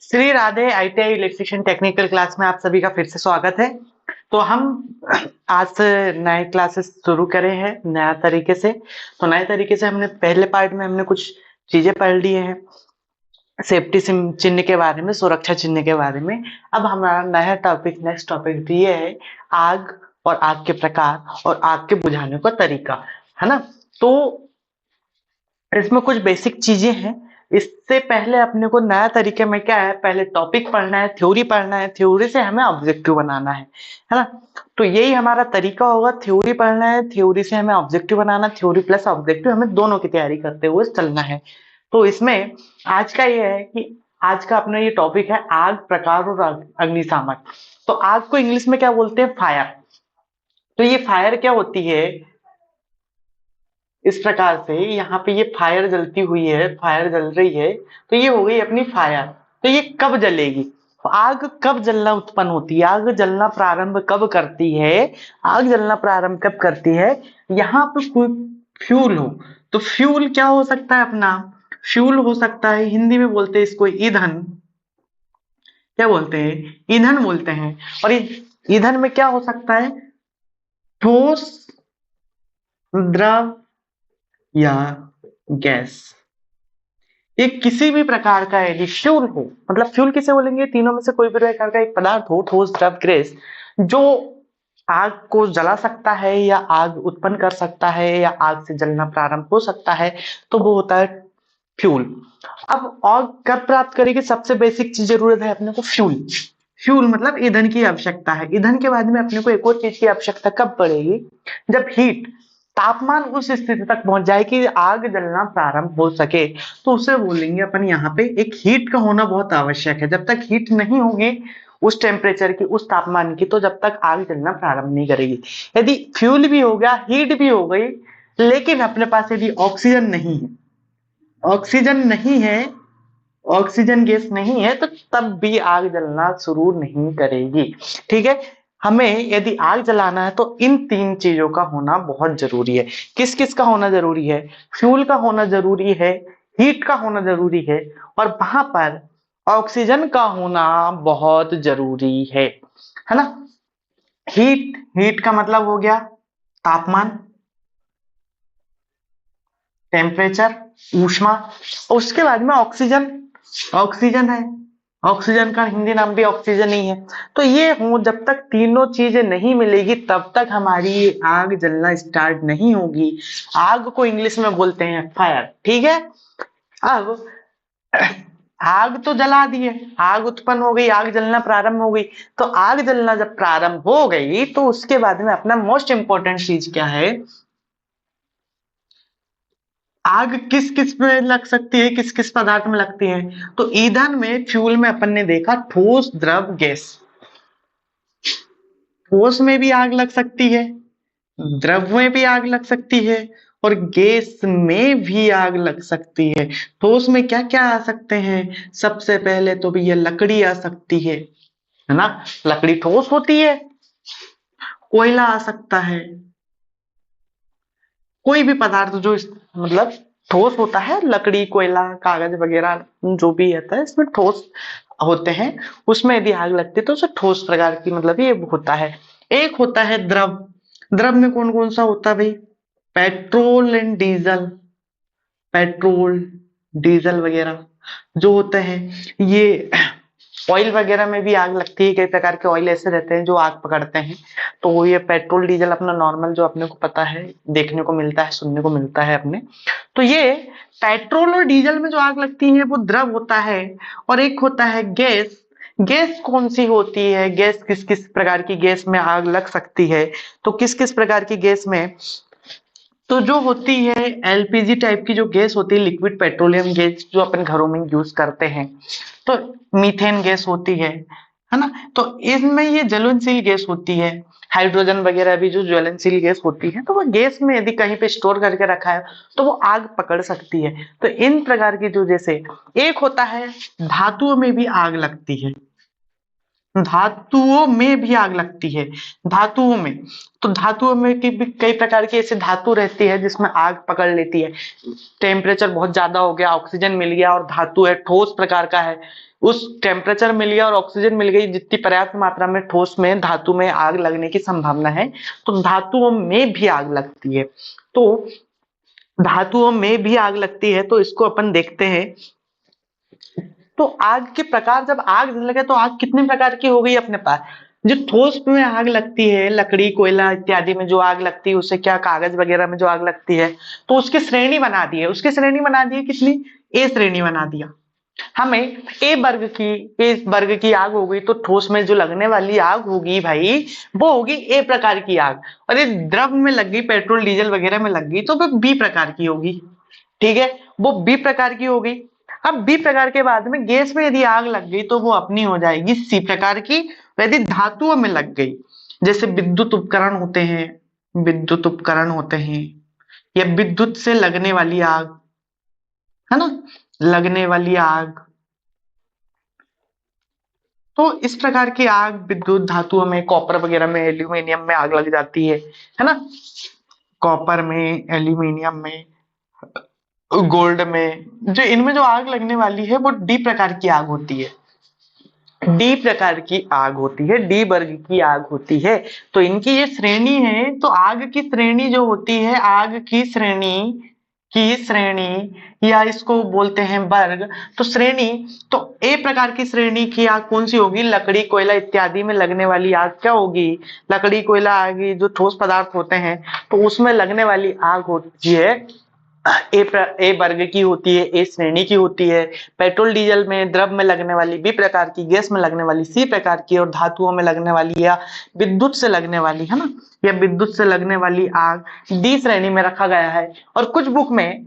Shri Radhe ITI electrician technical class में आप सभी का फिर से स्वागत है। तो हम आज से नए क्लासेस शुरू करे हैं नया तरीके से। तो नए तरीके से हमने पहले पार्ट में हमने कुछ चीजें पढ़ ली हैं, सेफ्टी चिन्ह के बारे में, सुरक्षा चिन्ह के बारे में। अब हमारा नया टॉपिक, नेक्स्ट टॉपिक ये है आग और आग के प्रकार और आग के बुझाने का तरीका, है ना। तो इसमें कुछ बेसिक चीजें हैं। इससे पहले अपने को नया तरीके में क्या है, पहले टॉपिक पढ़ना है, थ्योरी पढ़ना है, थ्योरी से हमें ऑब्जेक्टिव बनाना है ना। तो यही हमारा तरीका होगा, थ्योरी पढ़ना है, थ्योरी से हमें ऑब्जेक्टिव बनाना, थ्योरी प्लस ऑब्जेक्टिव, हमें दोनों की तैयारी करते हुए चलना है। तो इसमें आज का ये है कि आज का अपना ये टॉपिक है आग, प्रकार और अग्निशामक। तो आग को इंग्लिश में क्या बोलते हैं, फायर। तो ये फायर क्या होती है, इस प्रकार से यहाँ पे ये फायर जलती हुई है, फायर जल रही है, तो ये हो गई अपनी फायर। तो ये कब जलेगी, आग कब जलना उत्पन्न होती है, आग जलना प्रारंभ कब करती है, आग जलना प्रारंभ कब करती है, यहाँ पे कोई फ्यूल हो। तो फ्यूल क्या हो सकता है अपना, फ्यूल हो सकता है, हिंदी में बोलते हैं इसको ईंधन। क्या बोलते हैं, ईंधन बोलते हैं। और ईंधन में क्या हो सकता है, ठोस, द्रव या गैस। ये किसी भी प्रकार का यदि फ्यूल हो, मतलब फ्यूल किसे बोलेंगे, तीनों में से कोई भी प्रकार का एक पदार्थ हो, ठोस, द्रव, गैस, जो आग को जला सकता है या आग उत्पन्न कर सकता है या आग से जलना प्रारंभ हो सकता है, तो वो होता है फ्यूल। अब आग कब प्राप्त करेगी, सबसे बेसिक चीज जरूरत है अपने को फ्यूल। फ्यूल मतलब ईंधन की आवश्यकता है। ईंधन के बाद में अपने को एक और चीज की आवश्यकता कब पड़ेगी, जब हीट, तापमान उस स्थिति तक पहुंच जाए कि आग जलना प्रारंभ हो सके, तो उसे बोलेंगे अपन यहाँ पे एक हीट का होना बहुत आवश्यक है। जब तक हीट नहीं होगी उस टेम्परेचर की, उस तापमान की, तो जब तक आग जलना प्रारंभ नहीं करेगी। यदि फ्यूल भी हो गया, हीट भी हो गई, लेकिन अपने पास यदि ऑक्सीजन नहीं है, ऑक्सीजन नहीं है, ऑक्सीजन गैस नहीं है, तो तब भी आग जलना शुरू नहीं करेगी। ठीक है, हमें यदि आग जलाना है तो इन तीन चीजों का होना बहुत जरूरी है। किस किस का होना जरूरी है, फ्यूल का होना जरूरी है, हीट का होना जरूरी है, और वहां पर ऑक्सीजन का होना बहुत जरूरी है ना। हीट, हीट का मतलब हो गया तापमान, टेम्परेचर, ऊष्मा। उसके बाद में ऑक्सीजन, ऑक्सीजन है, ऑक्सीजन का हिंदी नाम भी ऑक्सीजन ही है। तो ये हो, जब तक तीनों चीजें नहीं मिलेगी तब तक हमारी आग जलना स्टार्ट नहीं होगी। आग को इंग्लिश में बोलते हैं फायर। ठीक है, अब आग तो जला दिए, आग उत्पन्न हो गई, आग जलना प्रारंभ हो गई। तो आग जलना जब प्रारंभ हो गई तो उसके बाद में अपना मोस्ट इंपॉर्टेंट चीज क्या है, आग किस किस में लग सकती है, किस किस पदार्थ में लगती है। तो ईंधन में, फ्यूल में अपन ने देखा ठोस, द्रव, गैस। ठोस में भी आग लग सकती है, द्रव में भी आग लग सकती है, और गैस में भी आग लग सकती है। ठोस में क्या क्या आ सकते हैं, सबसे पहले तो भी ये लकड़ी आ सकती है ना, लकड़ी ठोस होती है। कोयला आ सकता है, कोई भी पदार्थ जो मतलब ठोस होता है, लकड़ी, कोयला, कागज वगैरह जो भी आता है इसमें ठोस होते हैं, उसमें यदि आग लगती है तो उसे ठोस प्रकार की मतलब ये होता है। एक होता है द्रव। द्रव में कौन कौन सा होता है भाई, petrol and diesel, petrol, diesel वगैरह जो होते हैं, ये ऑयल वगैरह में भी आग लगती है। कई प्रकार के ऑयल ऐसे रहते हैं जो आग पकड़ते हैं। तो वो ये पेट्रोल, डीजल अपना नॉर्मल जो अपने को पता है, देखने को मिलता है, सुनने को मिलता है अपने। तो ये पेट्रोल और डीजल में जो आग लगती है वो द्रव होता है। और एक होता है गैस। गैस कौन सी होती है, गैस किस किस प्रकार की गैस में आग लग सकती है, तो किस किस प्रकार की गैस में, तो जो होती है एलपीजी टाइप की जो गैस होती है, लिक्विड पेट्रोलियम गैस, जो अपन घरों में यूज करते हैं, तो मीथेन गैस होती है ना। तो इसमें ये ज्वलनशील गैस होती है। हाइड्रोजन वगैरह भी जो ज्वलनशील गैस होती है, तो वो गैस में यदि कहीं पे स्टोर करके रखा है तो वो आग पकड़ सकती है। तो इन प्रकार की जो, जैसे एक होता है धातुओं में भी आग लगती है, धातुओं में भी आग लगती है, धातुओं में। तो धातुओं में की भी कई प्रकार की ऐसी धातु रहती है जिसमें आग पकड़ लेती है। टेम्परेचर बहुत ज्यादा हो गया, ऑक्सीजन मिल गया और धातु है, ठोस प्रकार का है, उस टेम्परेचर मिल गया और ऑक्सीजन मिल गई जितनी पर्याप्त मात्रा में ठोस में धातु में आग लगने की संभावना है, तो धातुओं में भी आग लगती है। तो धातुओं में भी आग लगती है, तो इसको अपन देखते हैं। तो आग के प्रकार, जब आग लगे तो आग कितने प्रकार की हो गई अपने पास। जो ठोस में आग लगती है, लकड़ी कोयला इत्यादि में जो आग लगती है, उसे क्या कागज वगैरह में जो आग लगती है, तो उसकी श्रेणी बना दी है। उसकी श्रेणी बना दी है कितनी, ए श्रेणी बना दिया हमें। ए वर्ग की आग हो गई, तो ठोस में जो लगने वाली आग होगी भाई, वो होगी ए प्रकार की आग। और ये द्रव में लग गई, पेट्रोल डीजल वगैरह में लग गई, तो वो बी प्रकार की होगी। ठीक है, वो बी प्रकार की हो गई। अब बी प्रकार के बाद में गैस में यदि आग लग गई तो वो अपनी हो जाएगी सी प्रकार की। यदि धातुओं में लग गई, जैसे विद्युत उपकरण होते हैं, विद्युत उपकरण होते हैं, या विद्युत से लगने वाली आग, है ना, लगने वाली आग, तो इस प्रकार की आग विद्युत धातुओं में, कॉपर वगैरह में, एल्यूमिनियम में आग लग जाती है ना, कॉपर में, एल्यूमिनियम में, गोल्ड में, जो इनमें जो आग लगने वाली है वो डी प्रकार की आग होती है। डी प्रकार की आग होती है, डी वर्ग की आग होती है। तो इनकी ये श्रेणी है। तो आग की श्रेणी जो होती है, आग की श्रेणी या इसको बोलते हैं वर्ग। तो श्रेणी, तो ए प्रकार की श्रेणी की आग कौन सी होगी, लकड़ी कोयला इत्यादि में लगने वाली आग क्या होगी, लकड़ी कोयला आग, जो ठोस पदार्थ होते हैं, तो उसमें लगने वाली आग होती है ए वर्ग की होती है, ए श्रेणी की होती है। पेट्रोल डीजल में, द्रव में लगने वाली बी प्रकार की, गैस में लगने वाली सी प्रकार की, और धातुओं में लगने वाली या विद्युत से लगने वाली, है ना, या विद्युत से लगने वाली आग डी श्रेणी में रखा गया है। और कुछ बुक में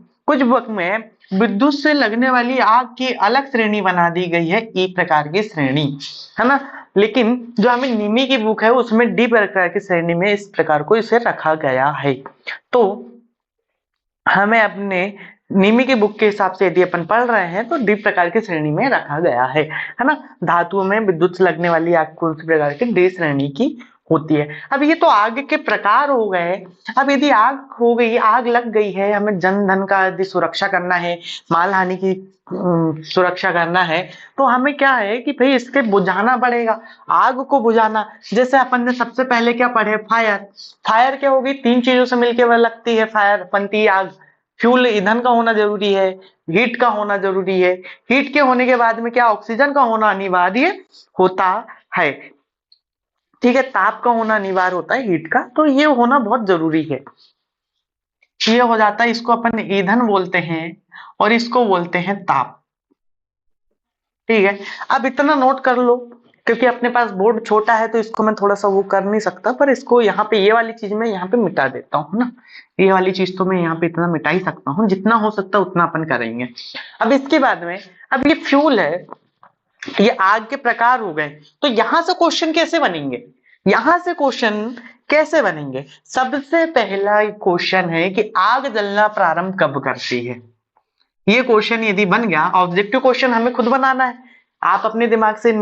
विद्युत से लगने वाली आग की अलग श्रेणी बना दी गई है, ई प्रकार की श्रेणी, है ना। लेकिन जो हमें निमी की बुक है उसमें डी प्रकार की श्रेणी में इस प्रकार को इसे रखा गया है। तो हमें अपने निमी की बुक के हिसाब से यदि अपन पढ़ रहे हैं तो डी प्रकार की श्रेणी में रखा गया है ना। धातुओं में विद्युत से लगने वाली आग कौन सी प्रकार की, डी श्रेणी की होती है। अब ये तो आग के प्रकार हो गए। अब यदि आग हो गई, आग लग गई है, हमें जन धन का यदि सुरक्षा करना है, माल हानि की सुरक्षा करना है, तो हमें क्या है कि भाई इसके बुझाना पड़ेगा, आग को बुझाना। जैसे अपन ने सबसे पहले क्या पढ़े, फायर। फायर क्या होगी, तीन चीजों से मिलकर वह लगती है, फायर बनती है आग। फ्यूल ईंधन का होना जरूरी है, हीट का होना जरूरी है, हीट के होने के बाद में क्या, ऑक्सीजन का होना अनिवार्य होता है। ठीक है, ताप का होना अनिवार्य होता है, हीट का, तो ये होना बहुत जरूरी है। ये हो जाता है, इसको अपन ईंधन बोलते हैं और इसको बोलते हैं ताप। ठीक है, अब इतना नोट कर लो, क्योंकि अपने पास बोर्ड छोटा है तो इसको मैं थोड़ा सा वो कर नहीं सकता, पर इसको यहाँ पे ये वाली चीज मैं यहाँ पे मिटा देता हूँ ना। ये वाली चीज तो मैं यहाँ पे इतना मिटा ही सकता हूँ, जितना हो सकता है उतना अपन करेंगे। अब इसके बाद में, अब ये फ्यूल है, ये आग के प्रकार हो गए, तो यहां से क्वेश्चन कैसे बनेंगे, यहां से क्वेश्चन कैसे बनेंगे। सबसे पहला क्वेश्चन है कि आग जलना प्रारंभ कब करती है। ये क्वेश्चन यदि बन गया, ऑब्जेक्टिव क्वेश्चन हमें खुद बनाना है। आप अपने दिमाग से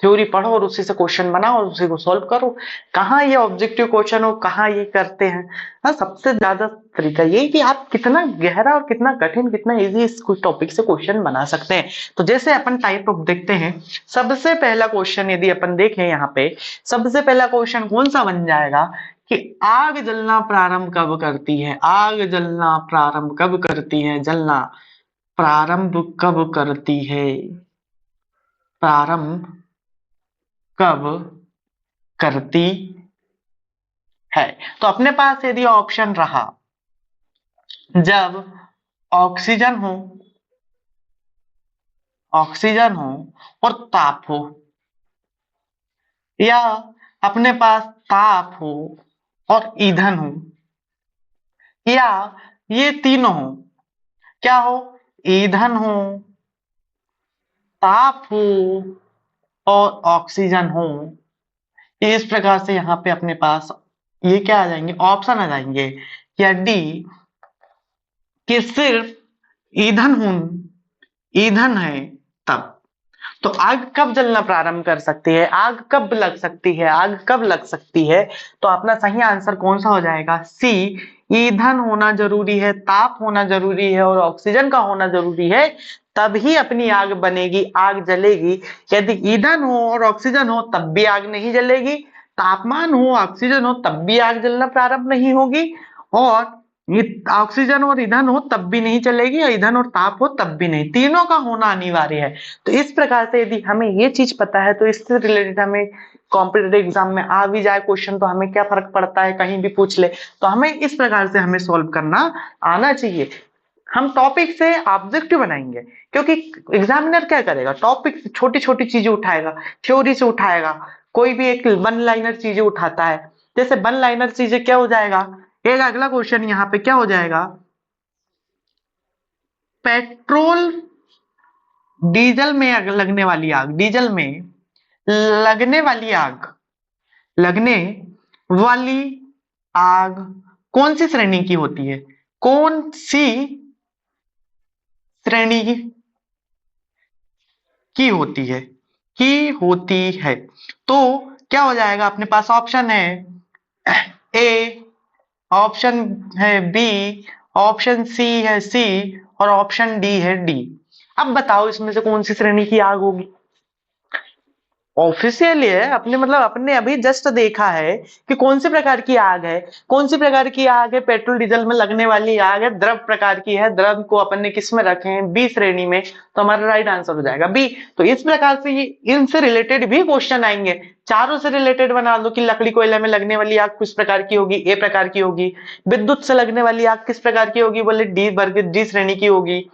थ्योरी पढ़ो और उसी से क्वेश्चन बनाओ और उसी को सॉल्व करो। कहाँ ये ऑब्जेक्टिव क्वेश्चन हो, कहाँ ये करते हैं। हाँ, सबसे ज्यादा तरीका यही कि आप कितना गहरा और कितना कठिन, कितना इजी इस टॉपिक से क्वेश्चन बना सकते हैं। तो जैसे अपन टाइप ऑफ देखते हैं, सबसे पहला क्वेश्चन यदि अपन देखें यहाँ पे, सबसे पहला क्वेश्चन कौन सा बन जाएगा कि आग जलना प्रारंभ कब करती है, आग जलना प्रारंभ कब करती है, जलना प्रारंभ कब करती है, प्रारंभ कब करती है। तो अपने पास यदि ऑप्शन रहा, जब ऑक्सीजन हो, ऑक्सीजन हो और ताप हो, या अपने पास ताप हो और ईंधन हो, या ये तीनों हो, क्या हो, ईंधन हो, ताप हो और ऑक्सीजन हो। इस प्रकार से यहाँ पे अपने पास ये क्या आ जाएंगे, ऑप्शन आ जाएंगे, या डी कि सिर्फ ईंधन हो, ईंधन है तब। तो आग कब जलना प्रारंभ कर सकती है, आग कब लग सकती है, आग कब लग सकती है? तो अपना सही आंसर कौन सा हो जाएगा? सी, ईंधन होना जरूरी है, ताप होना जरूरी है और ऑक्सीजन का होना जरूरी है, तभी अपनी आग बनेगी, आग जलेगी। यदि ईंधन हो और ऑक्सीजन हो तब भी आग नहीं जलेगी, तापमान हो ऑक्सीजन हो तब भी आग जलना प्रारंभ नहीं होगी, और ऑक्सीजन और ईंधन हो तब भी नहीं चलेगी, या ईंधन और ताप हो तब भी नहीं, तीनों का होना अनिवार्य है। तो इस प्रकार से यदि हमें ये चीज पता है तो इससे रिलेटेड हमें कॉम्पिटिटिव एग्जाम में आ भी जाए क्वेश्चन तो हमें क्या फर्क पड़ता है, कहीं भी पूछ ले, तो हमें इस प्रकार से हमें सॉल्व करना आना चाहिए। हम टॉपिक से ऑब्जेक्टिव बनाएंगे, क्योंकि एग्जामिनर क्या करेगा, टॉपिक से छोटी छोटी चीजें उठाएगा, थ्योरी से उठाएगा, कोई भी एक वन लाइनर चीजें उठाता है। जैसे वन लाइनर चीजें क्या हो जाएगा, एक अगला क्वेश्चन यहाँ पे क्या हो जाएगा, पेट्रोल डीजल में लगने वाली आग, डीजल में लगने वाली आग, लगने वाली आग कौन सी श्रेणी की होती है, कौन सी श्रेणी की होती है, की होती है? तो क्या हो जाएगा, अपने पास ऑप्शन है ए, ऑप्शन है बी, ऑप्शन सी है सी, और ऑप्शन डी है डी। अब बताओ इसमें से कौन सी श्रेणी की आग होगी? ऑफिशियल है, अपने मतलब अपने अभी जस्ट देखा है कि कौन सी प्रकार की आग है, कौन सी प्रकार की आग है, पेट्रोल डीजल में लगने वाली आग है, द्रव प्रकार की है, द्रव को अपन ने किस में रखे हैं, बी श्रेणी में, तो हमारा राइट आंसर हो जाएगा बी। तो इस प्रकार से ये इनसे रिलेटेड भी क्वेश्चन आएंगे, चारों से रिलेटेड बना दो कि लकड़ी कोयला में लगने वाली आग किस प्रकार की होगी, ए प्रकार की होगी, विद्युत से लगने वाली आग किस प्रकार की होगी, बोले डी वर्ग, डी श्रेणी की होगी,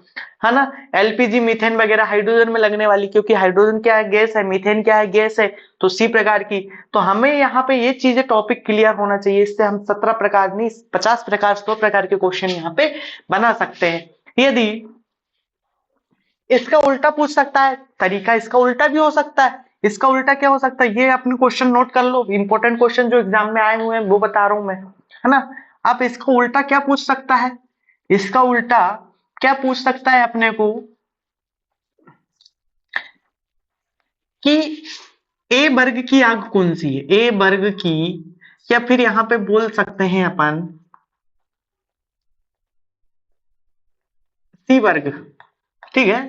है ना। एलपीजी, मीथेन वगैरह हाइड्रोजन में लगने वाली, क्योंकि हाइड्रोजन क्या है, गैस है, मीथेन क्या है, गैस है, तो सी प्रकार की। तो हमें यहाँ पे ये चीजें टॉपिक क्लियर होना चाहिए, इससे हम 17 प्रकार नहीं 50 प्रकार 100 प्रकार के क्वेश्चन यहाँ पे बना सकते हैं। यदि इसका उल्टा पूछ सकता है, तरीका इसका उल्टा भी हो सकता है। इसका उल्टा क्या हो सकता है, ये अपने क्वेश्चन नोट कर लो, इंपॉर्टेंट क्वेश्चन जो एग्जाम में आए हुए हैं वो बता रहा हूं मैं, है ना। आप इसका उल्टा क्या पूछ सकता है, इसका उल्टा क्या पूछ सकता है अपने को कि ए वर्ग की आग कौन सी है, ए वर्ग की, या फिर यहां पे बोल सकते हैं अपन सी वर्ग, ठीक है।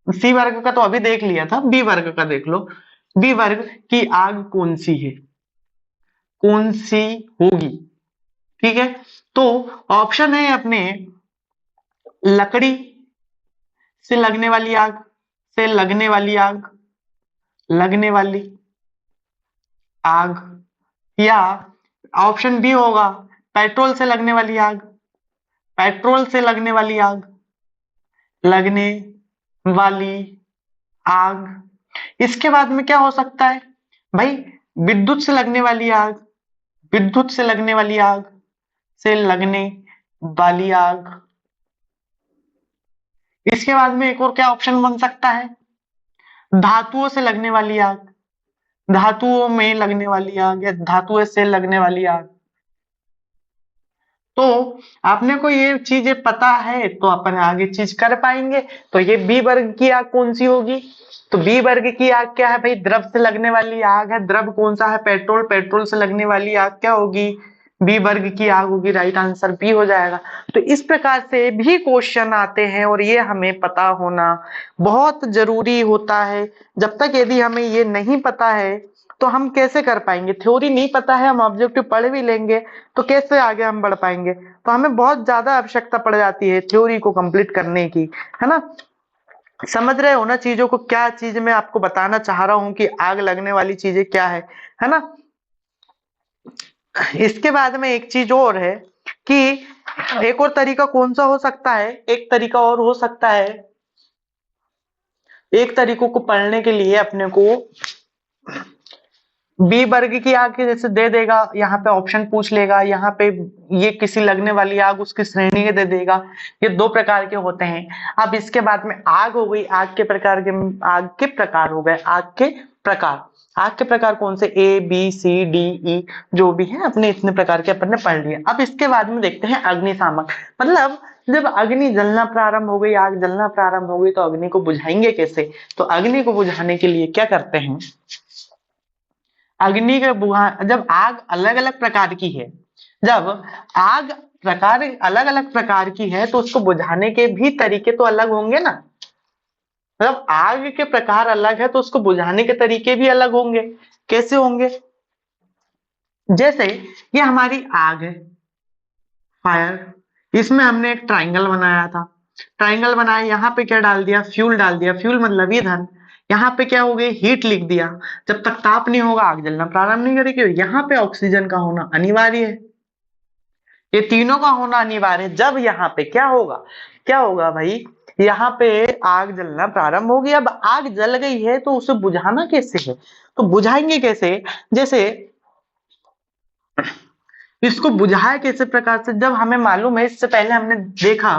सी वर्ग का तो अभी देख लिया था, बी वर्ग का देख लो, बी वर्ग की आग कौन सी है, कौन सी होगी, ठीक है। तो ऑप्शन है अपने लकड़ी से लगने वाली आग, से लगने वाली आग, लगने वाली आग, या ऑप्शन बी होगा पेट्रोल से लगने वाली आग, पेट्रोल से लगने वाली आग, लगने वाली आग। इसके बाद में क्या हो सकता है भाई, विद्युत से लगने वाली आग, विद्युत से लगने वाली आग, से लगने वाली आग। इसके बाद में एक और क्या ऑप्शन बन सकता है, धातुओं से लगने वाली आग, धातुओं में लगने वाली आग, या धातुओं से लगने वाली आग। तो आपने को ये चीजें पता है तो अपन आगे चीज कर पाएंगे। तो ये बी वर्ग की आग कौन सी होगी, तो बी वर्ग की आग क्या है भाई, द्रव से लगने वाली आग है, द्रव कौन सा है, पेट्रोल, पेट्रोल से लगने वाली आग क्या होगी, बी वर्ग की आग होगी, राइट आंसर बी हो जाएगा। तो इस प्रकार से भी क्वेश्चन आते हैं और ये हमें पता होना बहुत जरूरी होता है। जब तक यदि हमें ये नहीं पता है तो हम कैसे कर पाएंगे, थ्योरी नहीं पता है, हम ऑब्जेक्टिव पढ़ भी लेंगे तो कैसे आगे हम बढ़ पाएंगे। तो हमें बहुत ज्यादा आवश्यकता पड़ जाती है थ्योरी को कंप्लीट करने की, है ना। समझ रहे हो ना चीजों को, क्या चीज मैं आपको बताना चाह रहा हूं कि आग लगने वाली चीजें क्या है ना। इसके बाद में एक चीज और है कि एक और तरीका कौन सा हो सकता है, एक तरीका और हो सकता है, एक तरीकों को पढ़ने के लिए अपने को बी वर्ग की आग के जैसे दे देगा, यहाँ पे ऑप्शन पूछ लेगा, यहाँ पे ये किसी लगने वाली आग उसकी श्रेणी के दे देगा, ये दो प्रकार के होते हैं। अब इसके बाद में आग हो गई, आग के प्रकार के, आग के प्रकार हो गए, आग के प्रकार, आग के प्रकार कौन से, A B C D E जो भी है अपने इतने प्रकार के अपन ने पढ़ लिए। अब इसके बाद में देखते हैं अग्निशामक, मतलब जब अग्नि जलना प्रारंभ हो गई, आग जलना प्रारंभ हो गई, तो अग्नि को बुझाएंगे कैसे? तो अग्नि को बुझाने के लिए क्या करते हैं, अग्नि के बुझा, जब आग अलग अलग प्रकार की है, जब आग प्रकार अलग अलग प्रकार की है तो उसको बुझाने के भी तरीके तो अलग होंगे ना। मतलब आग के प्रकार अलग है तो उसको बुझाने के तरीके भी अलग होंगे। कैसे होंगे? जैसे ये हमारी आग है, फायर, इसमें हमने एक ट्राइंगल बनाया था, ट्राइंगल बनाया, यहाँ पे क्या डाल दिया, फ्यूल डाल दिया, फ्यूल मतलब ईंधन, यहाँ पे क्या हो गई, हीट लिख दिया। जब तक ताप नहीं होगा आग जलना प्रारंभ नहीं करेगी। यहाँ पे ऑक्सीजन का होना अनिवार्य है, ये तीनों का होना अनिवार्य है। जब यहाँ पे क्या होगा, क्या होगा भाई, यहाँ पे आग जलना प्रारंभ होगी। अब आग जल गई है तो उसे बुझाना कैसे है, तो बुझाएंगे कैसे? जैसे इसको बुझाया कैसे प्रकार से, जब हमें मालूम है, इससे पहले हमने देखा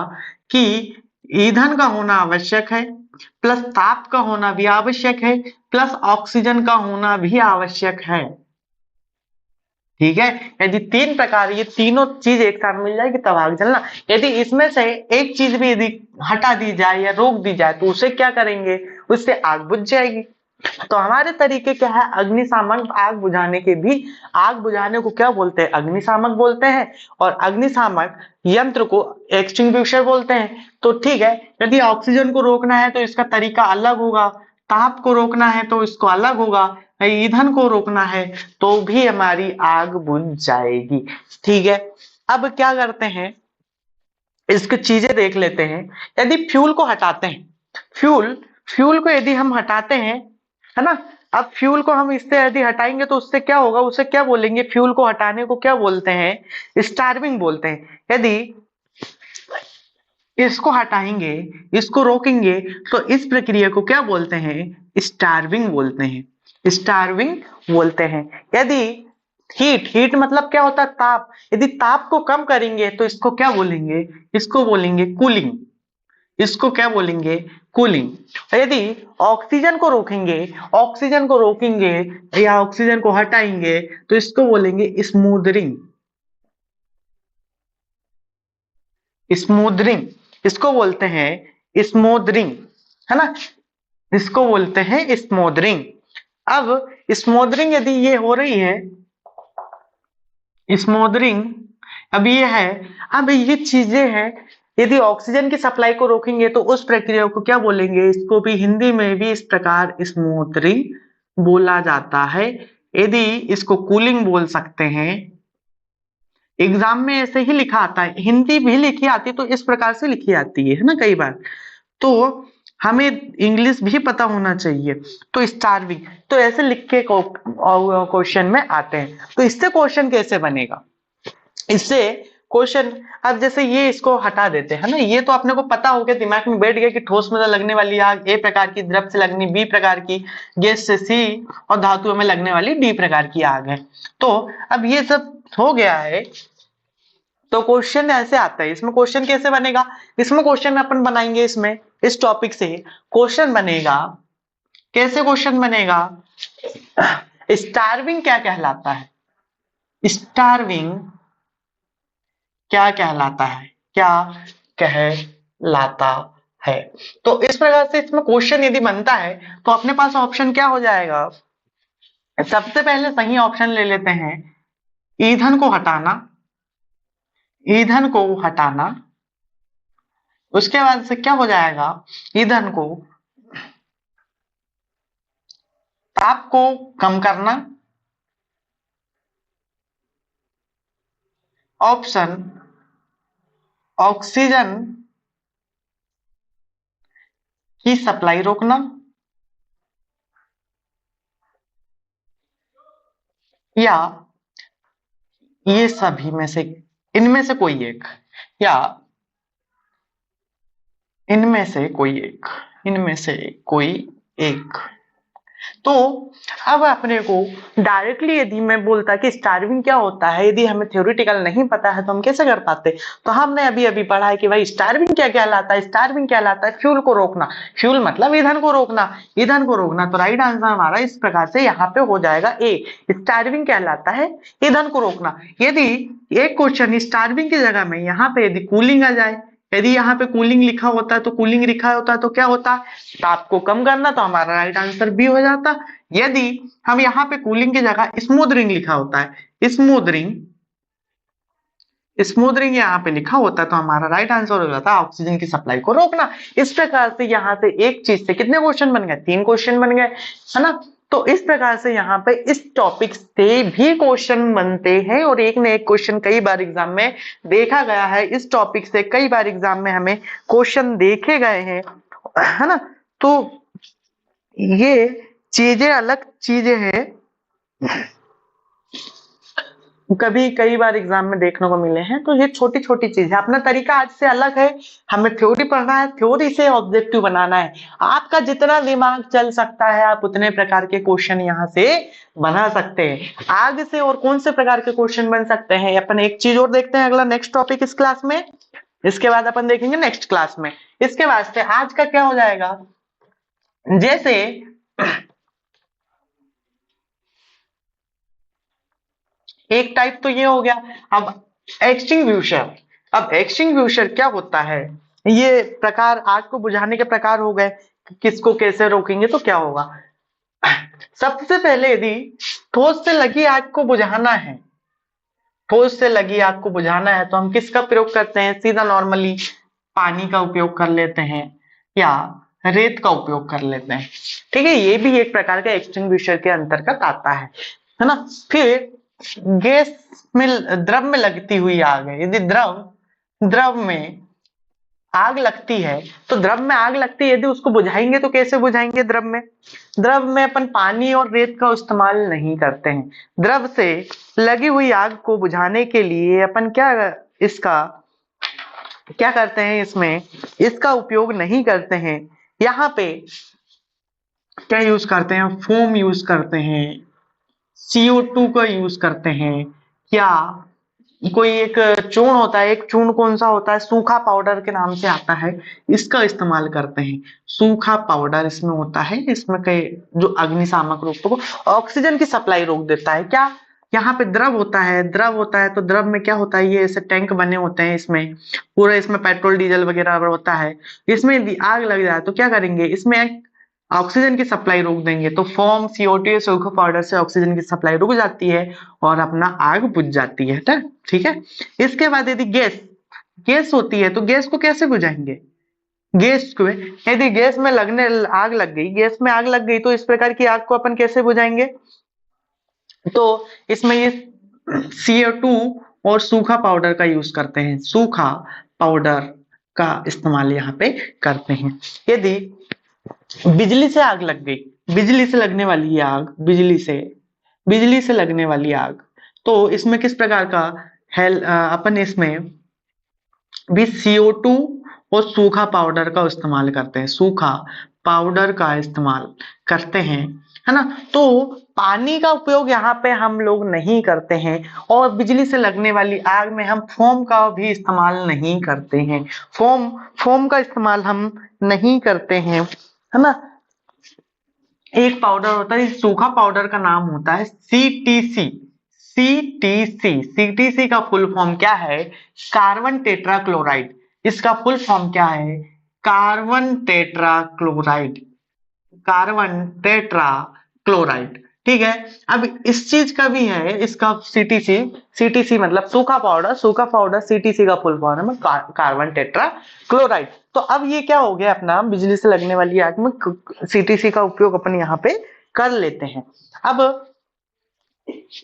कि ईंधन का होना आवश्यक है, प्लस ताप का होना भी आवश्यक है, प्लस ऑक्सीजन का होना भी आवश्यक है। ठीक है, यदि तीन प्रकार, ये तीनों चीज एक साथ मिल जाएगी तब आग जलना। यदि इसमें से एक चीज भी यदि हटा दी जाए या रोक दी जाए तो उसे क्या करेंगे, उससे आग बुझ जाएगी। तो हमारे तरीके क्या है, अग्निशामक आग बुझाने के भी, आग बुझाने को क्या बोलते हैं, अग्निशामक बोलते हैं, और अग्निशामक यंत्र को एक्सटिंग्विशर बोलते हैं। तो ठीक है, यदि ऑक्सीजन को रोकना है तो इसका तरीका अलग होगा, ताप को रोकना है तो इसको अलग होगा, ईंधन को रोकना है तो भी हमारी आग बुझ जाएगी। ठीक है, अब क्या करते हैं, इसकी चीजें देख लेते हैं। यदि फ्यूल को हटाते हैं, फ्यूल फ्यूल को यदि हम हटाते हैं, है ना, अब फ्यूल को हम इससे यदि हटाएंगे तो उससे क्या होगा, उसे क्या बोलेंगे, फ्यूल को हटाने को क्या बोलते हैं, स्टार्विंग बोलते हैं। यदि इसको हटाएंगे, इसको रोकेंगे, तो इस प्रक्रिया को क्या बोलते हैं, स्टार्विंग बोलते हैं, स्टार्विंग बोलते हैं। यदि हीट, हीट मतलब क्या होता है, ताप, यदि ताप को कम करेंगे तो इसको क्या बोलेंगे, इसको बोलेंगे कूलिंग, इसको क्या बोलेंगे, कूलिंग। यदि ऑक्सीजन को रोकेंगे, ऑक्सीजन को रोकेंगे या ऑक्सीजन को हटाएंगे तो इसको बोलेंगे स्मूदरिंग, स्मूदरिंग, इसको बोलते हैं स्मूदरिंग, है ना, इसको बोलते हैं स्मूदरिंग। अब स्मूदरिंग यदि ये हो रही है, स्मूदरिंग अब ये है, अब ये चीजें हैं, यदि ऑक्सीजन की सप्लाई को रोकेंगे तो उस प्रक्रिया को क्या बोलेंगे, इसको भी हिंदी में भी इस प्रकार स्मूदरिंग बोला जाता है। यदि इसको कूलिंग बोल सकते हैं, एग्जाम में ऐसे ही लिखा आता है, हिंदी भी लिखी आती है तो इस प्रकार से लिखी आती है ना कई बार, तो हमें इंग्लिश भी पता होना चाहिए। तो स्टार्विंग, तो ऐसे लिख के क्वेश्चन में आते हैं। तो इससे क्वेश्चन कैसे बनेगा, इससे क्वेश्चन, अब जैसे ये इसको हटा देते हैं ना, ये तो अपने को पता हो गया, दिमाग में बैठ गया कि ठोस में लगने वाली आग ए प्रकार की, द्रव से लगनी बी प्रकार की, गैस से सी, और धातुओं में लगने वाली डी प्रकार की आग है। तो अब ये सब हो गया है, तो क्वेश्चन ऐसे आता है, इसमें क्वेश्चन कैसे बनेगा, इसमें क्वेश्चन अपन बनाएंगे, इसमें इस टॉपिक से क्वेश्चन बनेगा। कैसे क्वेश्चन बनेगा, स्टार्विंग क्या कहलाता है, स्टार्विंग क्या कहलाता है, क्या कहलाता है। तो इस प्रकार से इसमें क्वेश्चन यदि बनता है तो अपने पास ऑप्शन क्या हो जाएगा, सबसे पहले सही ऑप्शन ले लेते हैं, ईंधन को हटाना, ईंधन को हटाना, उसके बाद से क्या हो जाएगा, ईंधन को, ताप को कम करना, ऑप्शन ऑक्सीजन की सप्लाई रोकना, या ये सभी में से, इनमें से कोई एक, या इनमें से कोई एक, इनमें से कोई एक। तो अब अपने को डायरेक्टली यदि मैं बोलता कि स्टार्विंग क्या होता है, यदि हमें थ्योरेटिकल नहीं पता है तो हम कैसे कर पाते। तो हमने अभी अभी पढ़ा है कि भाई स्टार्विंग क्या कहलाता है, स्टार्विंग कहलाता है फ्यूल को रोकना, फ्यूल मतलब ईंधन को रोकना, ईंधन को रोकना। तो राइट आंसर हमारा इस प्रकार से यहाँ पे हो जाएगा ए, स्टार्विंग कहलाता है ईंधन को रोकना। यदि एक क्वेश्चन स्टार्विंग की जगह में यहाँ पे यदि कूलिंग आ जाए, यदि यहाँ पे कूलिंग लिखा होता है तो कूलिंग लिखा होता है तो क्या होता है, ताप को कम करना, तो हमारा राइट आंसर बी हो जाता। यदि हम यहाँ पे कूलिंग की जगह स्मूदरिंग लिखा होता है, स्मूदरिंग यहाँ पे लिखा होता है तो हमारा राइट आंसर हो जाता है ऑक्सीजन की सप्लाई को रोकना। इस प्रकार से यहाँ से एक चीज से कितने क्वेश्चन बन गए, 3 क्वेश्चन बन गए, है ना। तो इस प्रकार से यहाँ पे इस टॉपिक से भी क्वेश्चन बनते हैं और एक न एक क्वेश्चन कई बार एग्जाम में देखा गया है। इस टॉपिक से कई बार एग्जाम में हमें क्वेश्चन देखे गए हैं, है ना। तो ये चीजें अलग चीजें हैं, कभी कई बार एग्जाम में देखने को मिले हैं। तो ये छोटी छोटी चीज है, अपना तरीका आज से अलग है। हमें थ्योरी पढ़ना है, थ्योरी से ऑब्जेक्टिव बनाना है। आपका जितना दिमाग चल सकता है आप उतने प्रकार के क्वेश्चन यहाँ से बना सकते हैं। आगे से और कौन से प्रकार के क्वेश्चन बन सकते हैं, अपन एक चीज और देखते हैं, अगला नेक्स्ट टॉपिक इस क्लास में। इसके बाद अपन देखेंगे नेक्स्ट क्लास में। इसके वास्ते आज का क्या हो जाएगा, जैसे एक टाइप तो ये हो गया। अब एक्सटिंग्विशर, अब एक्सटिंग्विशर क्या होता है, ये प्रकार आग को बुझाने के प्रकार हो गए। किसको कैसे रोकेंगे तो क्या होगा, सबसे पहले यदि ठोस से लगी आग को बुझाना है, ठोस से लगी आग को बुझाना है तो हम किसका प्रयोग करते हैं, सीधा नॉर्मली पानी का उपयोग कर लेते हैं या रेत का उपयोग कर लेते हैं। ठीक है, ये भी एक प्रकार का एक्सटिंग्विशर के अंतर्गत आता है ना। फिर गैस में, द्रव में लगती हुई आग है, यदि द्रव में आग लगती है तो द्रव में आग लगती है, यदि उसको बुझाएंगे तो कैसे बुझाएंगे, द्रव में अपन पानी और रेत का इस्तेमाल नहीं करते हैं। द्रव से लगी हुई आग को बुझाने के लिए अपन क्या करते हैं, इसमें इसका उपयोग नहीं करते हैं। यहाँ पे क्या यूज करते हैं, फोम यूज करते हैं, CO2 का यूज करते हैं, या कोई एक चूर्ण होता है, एक चूर्ण कौन सा होता है, सूखा पाउडर के नाम से आता है, इसका इस्तेमाल करते हैं। सूखा पाउडर इसमें होता है, इसमें कई जो अग्निशामक रूप को ऑक्सीजन की सप्लाई रोक देता है। क्या यहाँ पे द्रव होता है, तो द्रव में क्या होता है, ये ऐसे टैंक बने होते हैं, इसमें पूरा इसमें पेट्रोल डीजल वगैरह होता है। इसमें यदि आग लग जाए तो क्या करेंगे, इसमें ऑक्सीजन की सप्लाई रोक देंगे, तो फोम CO2 सूखा पाउडर से ऑक्सीजन की सप्लाई रुक जाती है और अपना आग बुझ जाती है। ठीक है। इसके बाद यदि गैस होती है तो गैस को कैसे बुझाएंगे, गैस को यदि गैस में आग लग गई, गैस में आग लग गई तो इस प्रकार की आग को अपन कैसे बुझाएंगे, तो इसमें ये CO2 और सूखा पाउडर का यूज करते हैं, सूखा पाउडर का इस्तेमाल यहाँ पे करते हैं। यदि बिजली से आग लग गई, बिजली से लगने वाली आग, बिजली से लगने वाली आग, तो इसमें किस प्रकार का अपन इसमें भी CO2 और सूखा पाउडर का इस्तेमाल करते हैं, सूखा पाउडर का इस्तेमाल करते हैं, है ना। तो पानी का उपयोग यहाँ पे हम लोग नहीं करते हैं और बिजली से लगने वाली आग में हम फोम का भी इस्तेमाल नहीं करते हैं, फोम का इस्तेमाल हम नहीं करते हैं, है ना। एक पाउडर होता है, सूखा पाउडर का नाम होता है CTC। CTC का फुल फॉर्म क्या है, कार्बन टेट्रा क्लोराइड। इसका फुल फॉर्म क्या है, कार्बन टेट्रा क्लोराइड। ठीक है। अब इस चीज का भी है, इसका CTC मतलब सूखा पाउडर, CTC का फुल फॉर्म है कार्बन टेट्रा क्लोराइड। तो अब ये क्या हो गया, अपना बिजली से लगने वाली आग में CTC का उपयोग अपन यहाँ पे कर लेते हैं। अब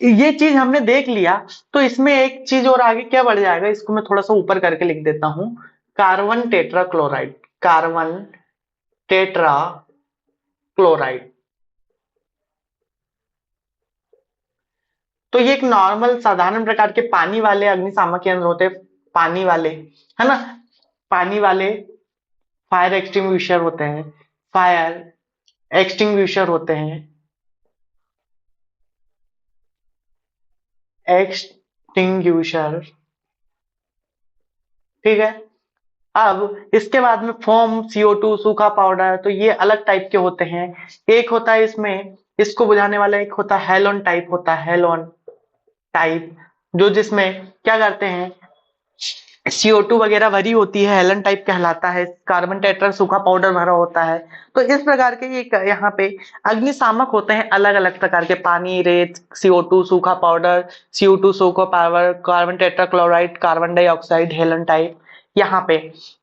ये चीज हमने देख लिया, तो इसमें एक चीज और आगे क्या बढ़ जाएगा, इसको मैं थोड़ा सा ऊपर करके लिख देता हूं, कार्बन टेट्रा क्लोराइड। तो ये एक नॉर्मल साधारण प्रकार के पानी वाले अग्निशामक यंत्र होते हैं, पानी वाले, है ना, पानी वाले फायर एक्सटिंग्विशर होते हैं, एक्सटिंग्विशर। ठीक है। अब इसके बाद में फोम, CO2, सूखा पाउडर, तो ये अलग टाइप के होते हैं। एक होता है इसमें इसको बुझाने वाला, एक होता है हेलोन टाइप, जो जिसमें क्या करते हैं, CO2 वगैरह भरी होती है, हेलन टाइप कहलाता है। कार्बन टेट्रा सूखा पाउडर भरा होता है। तो इस प्रकार के ये यहाँ पे अग्निशामक होते हैं अलग अलग प्रकार के, पानी, रेत, CO2 सूखा पाउडर, CO2 सूखा powder, carbon tetra chloride, carbon dioxide, Helen type यहाँ पे।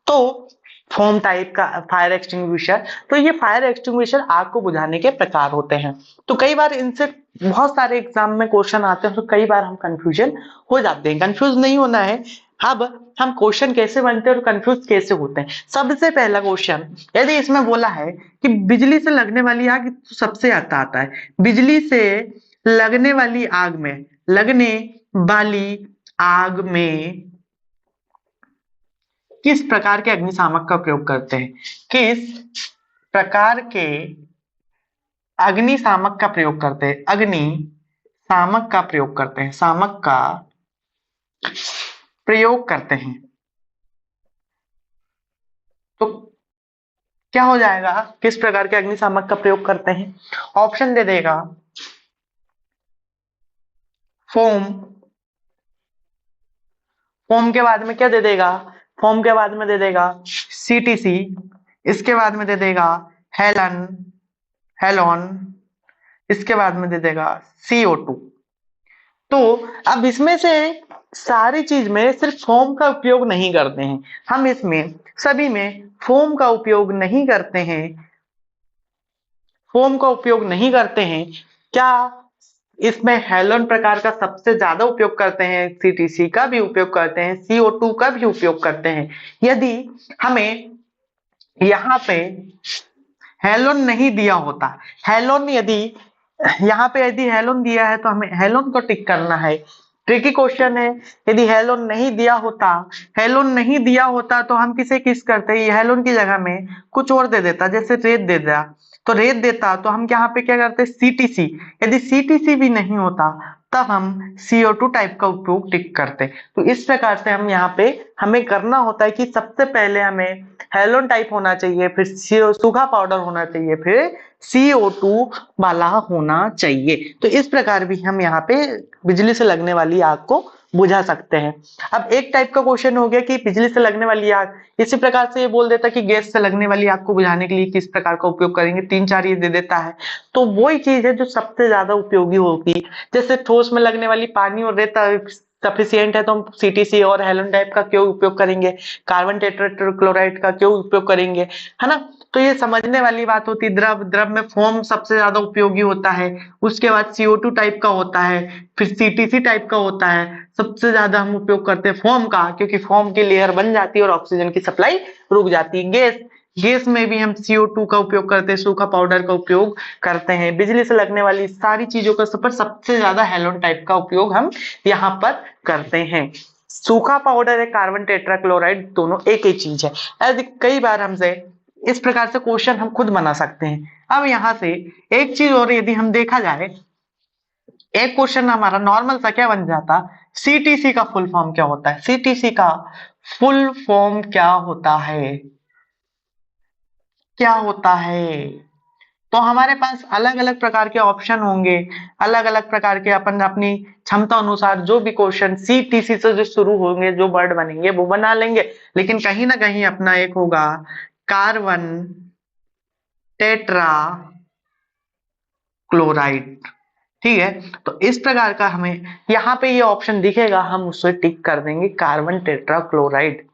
तो फोम टाइप का फायर एक्सटिंग्विशर। तो ये फायर एक्सटिंग्विशर आग को बुझाने के प्रकार होते हैं। तो कई बार इनसे बहुत सारे एग्जाम में क्वेश्चन आते हैं, तो कई बार हम कंफ्यूजन हो जाते हैं। कंफ्यूज नहीं होना है। अब हम क्वेश्चन कैसे बनते हैं और कंफ्यूज कैसे होते हैं। सबसे पहला क्वेश्चन, यदि इसमें बोला है कि बिजली से लगने वाली आग, तो सबसे आता है बिजली से लगने वाली आग में, लगने वाली आग में किस प्रकार के अग्निशामक का प्रयोग करते हैं, किस प्रकार के अग्निशामक का प्रयोग करते हैं, अग्निशामक का प्रयोग करते हैं, शामक का प्रयोग करते हैं। तो क्या हो जाएगा, किस प्रकार के अग्निशामक का प्रयोग करते हैं। ऑप्शन दे देगा फोम, फोम के बाद में क्या दे देगा, फोम के बाद में दे देगा CTC, इसके बाद में दे देगा हेलन, हेलोन, इसके बाद में दे देगा CO2। तो अब इसमें से सारी चीज में सिर्फ फोम का उपयोग नहीं करते हैं हम, इसमें सभी में फोम का उपयोग नहीं करते हैं, फोम का उपयोग नहीं करते हैं। क्या इसमें हेलोन प्रकार का सबसे ज्यादा उपयोग करते हैं, CTC का भी उपयोग करते हैं, CO2 का भी उपयोग करते हैं। यदि हमें यहाँ पे हेलोन नहीं दिया होता, हेलोन यदि यहाँ पे यदि हेलोन दिया है तो हमें हेलोन को टिक करना है। ट्रिकी क्वेश्चन है। यदि हेलोन नहीं दिया होता, हेलोन नहीं दिया होता तो हम किसे किस करते, हेलोन की जगह में कुछ और दे देता, जैसे रेत दे दिया, तो रेत देता तो हम यहाँ पे क्या करते CTC। यदि CTC भी नहीं होता तब हम CO2 टाइप का उपयोग टिक करते। तो इस प्रकार से हम यहाँ पे हमें करना होता है कि सबसे पहले हमें हेलोन टाइप होना चाहिए, फिर सूखा पाउडर होना चाहिए, फिर CO2 वाला होना चाहिए। तो इस प्रकार भी हम यहाँ पे बिजली से लगने वाली आग को बुझा सकते हैं। अब एक टाइप का क्वेश्चन हो गया कि बिजली से लगने वाली आग, इसी प्रकार से ये बोल देता कि गैस से लगने वाली आग को बुझाने के लिए किस प्रकार का उपयोग करेंगे, 3-4 ये दे देता है। तो वही चीज है जो सबसे ज्यादा उपयोगी होगी। जैसे ठोस में लगने वाली पानी और रेत सफिशियंट है तो हम CTC और हेलोन टाइप का क्यों उपयोग करेंगे, कार्बन टेट्राक्लोराइड का क्यों उपयोग करेंगे, है ना। तो ये समझने वाली बात होती। द्रव, द्रव में फोम सबसे ज्यादा उपयोगी होता है, उसके बाद CO2 टाइप का होता है, फिर CTC टाइप का होता है। सबसे ज्यादा हम उपयोग करते हैं फोम का, क्योंकि फोम की लेयर बन जाती है और ऑक्सीजन की सप्लाई रुक जाती है। गैस, गैस में भी हम CO2 का उपयोग करते हैं, सूखा पाउडर का उपयोग करते हैं। बिजली से लगने वाली सारी चीजों का सबसे ज्यादा हेलोन टाइप का उपयोग हम यहाँ पर करते हैं। सूखा पाउडर है, कार्बन टेट्राक्लोराइड, दोनों एक ही चीज है। ऐसे कई बार हमसे इस प्रकार से क्वेश्चन हम खुद बना सकते हैं। अब यहाँ से एक चीज और यदि हम देखा जाए, एक क्वेश्चन हमारा नॉर्मल सा क्या बन जाता, CTC का फुल फॉर्म क्या होता है, CTC का फुल फॉर्म क्या होता है, क्या होता है। तो हमारे पास अलग अलग प्रकार के ऑप्शन होंगे, अलग अलग प्रकार के अपन अपनी क्षमता अनुसार जो भी क्वेश्चन CTC से जो शुरू होंगे, जो वर्ड बनेंगे वो बना लेंगे। लेकिन कहीं ना कहीं अपना एक होगा कार्बन टेट्रा क्लोराइड, ठीक है। तो इस प्रकार का हमें यहाँ पे ये ऑप्शन दिखेगा, हम उसे टिक कर देंगे, कार्बन टेट्रा क्लोराइड,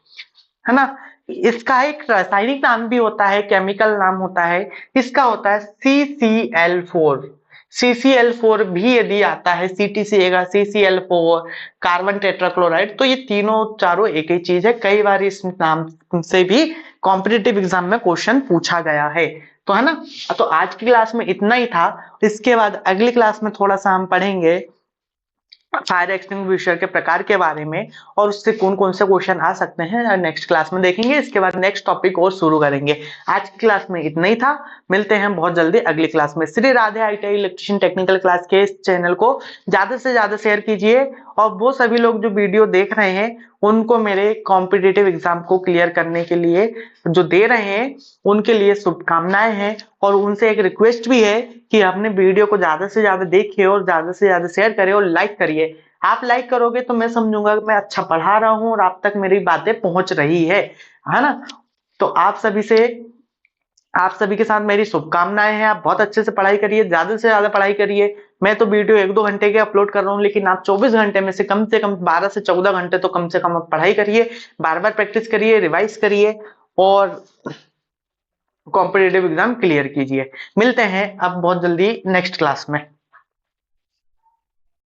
है ना। इसका एक रासायनिक नाम भी होता है, केमिकल नाम होता है, इसका होता है CCl4। CCl4 भी यदि आता है, CTC का CCl4, कार्बन टेट्राक्लोराइड, तो ये तीनों चारों एक ही चीज है। कई बार इस नाम से भी कॉम्पिटिटिव एग्जाम में क्वेश्चन पूछा गया है, तो है ना। तो आज की क्लास में इतना ही था। इसके बाद अगली क्लास में थोड़ा सा हम पढ़ेंगे फायर एक्सटिंग्विशर के प्रकार के बारे में, और उससे कौन कौन से क्वेश्चन आ सकते हैं नेक्स्ट क्लास में देखेंगे। इसके बाद नेक्स्ट टॉपिक और शुरू करेंगे। आज की क्लास में इतना ही था, मिलते हैं बहुत जल्दी अगली क्लास में। Shri Radhe ITI electrician technical class के इस चैनल को ज्यादा से ज्यादा शेयर कीजिए, और वो सभी लोग जो वीडियो देख रहे हैं उनको मेरे कॉम्पिटिटिव एग्जाम को क्लियर करने के लिए जो दे रहे हैं उनके लिए शुभकामनाएं हैं। और उनसे एक रिक्वेस्ट भी है कि अपने वीडियो को ज्यादा से ज्यादा देखिए और ज्यादा से ज्यादा शेयर करिए और लाइक करिए। आप लाइक करोगे तो मैं समझूंगा कि मैं अच्छा पढ़ा रहा हूं और आप तक मेरी बातें पहुंच रही है ना। तो आप सभी के साथ मेरी शुभकामनाएं हैं। आप बहुत अच्छे से पढ़ाई करिए, ज्यादा से ज्यादा पढ़ाई करिए। मैं तो वीडियो 1-2 घंटे के अपलोड कर रहा हूँ, लेकिन आप 24 घंटे में से कम 12 से 14 घंटे तो कम से कम आप पढ़ाई करिए, बार बार प्रैक्टिस करिए, रिवाइज करिए और कॉम्पिटेटिव एग्जाम क्लियर कीजिए। मिलते हैं अब बहुत जल्दी नेक्स्ट क्लास में।